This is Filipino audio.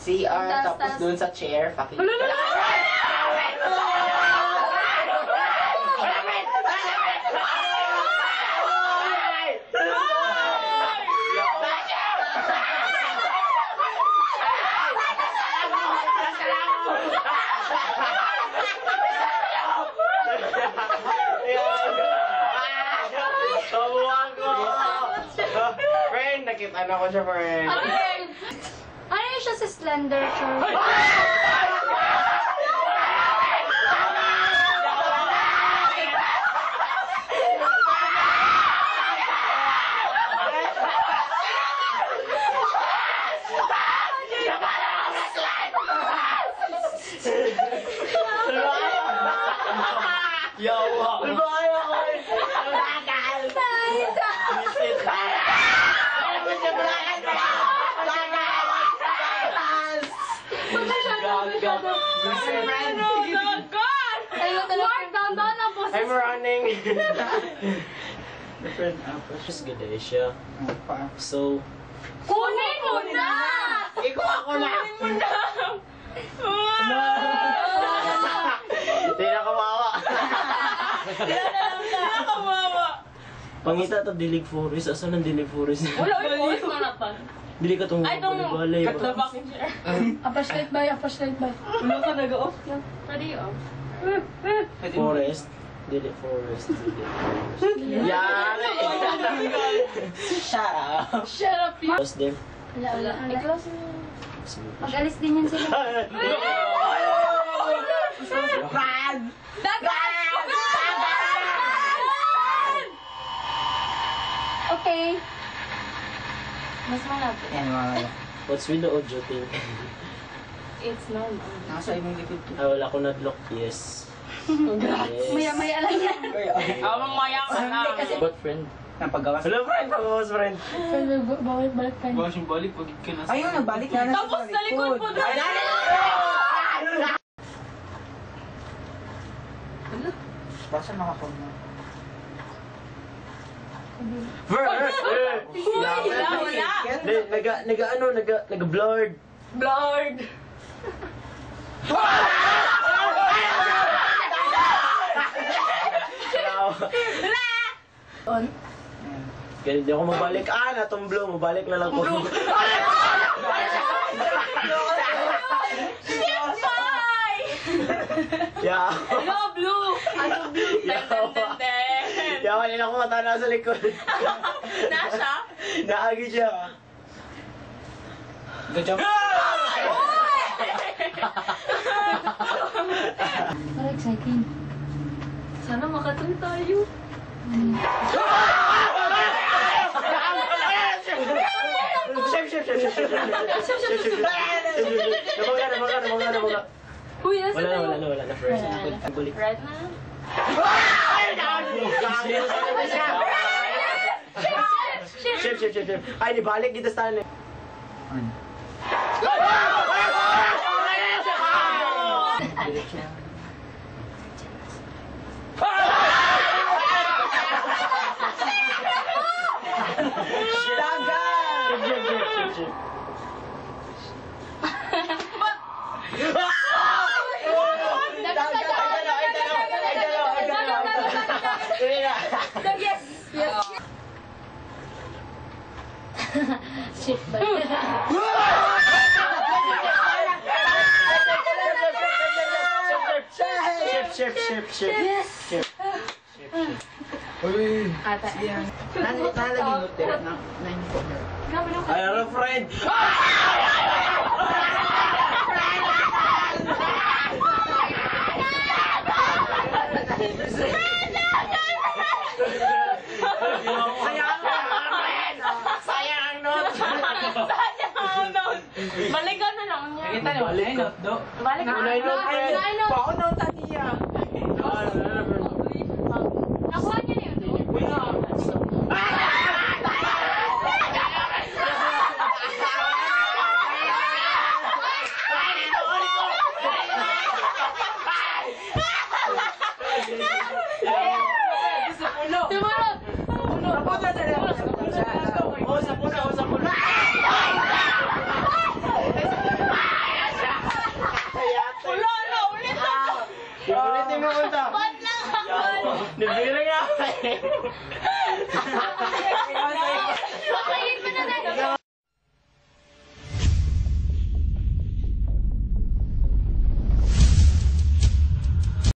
CR, tapos doon sa chair, fucking... Friend, nakita ko siya, friend. Ano yun siya sa Slender Shore? Yawa! Lumayo ko! I'm running. Friend, just good day siya. So, Kunin mo na! Ikaw ako na! Kunin mo na! Hindi na kawawa. Hindi na kawawa. pangita to Dilig Forest. Asan ang Dilig Forest? Wala yung forest na napan. Dili ka itong balay. Katlabakin siya. Flashlight ba? Flashlight ba? Wala ka nag-off na. Pwede off. Forest. Dili Forest. Yari! Shut up! Shut up, you. Close them. Wala. I-close mo. Mag-alis din yan sila. Brad! Okay. Mas malapit. Yan, mga What's with the audio thing? It's normal. nasa imong likod ko. Ah, wala ko na-block. Yes. Yes. Maya-maya lang yan. Awang maya ka na. What friend? Napagawa sa... Hello friend! Pagawas friend! Balik tayo. Bukas yung balik, pag ka na. Ayun, nagbalik na nasa Tapos sa likod po doon. Basta makapag na. Nag-blurred. Blurred. On. Kaya hindi ako mabalik. Natumblo. Mabalik na lang ko. Yeah. Hello, blue. Ano blue? Ten. Yeah, kanina ako mata nasa likod. Nasa? Naagi siya. Good job. Para exciting. Sana makatun tayo. Nabaga. Uy, nasa tayo? Wala na first. Balik. Right na? Ship. Ay, nibalik kita sa tanan. Ship. Yes. Shit ba? Ship. Yes! Uy! Ata. Nalaging hotel na 9-4. Ay, hello friend! Sayang ang note! Balikan na lang niya. Kita nyo, Balik ka. Balik na. Paon daw taniya! Nakuha niya na yun. Sa puno! pumunta? Bot lang ako. Nabira nga ako eh.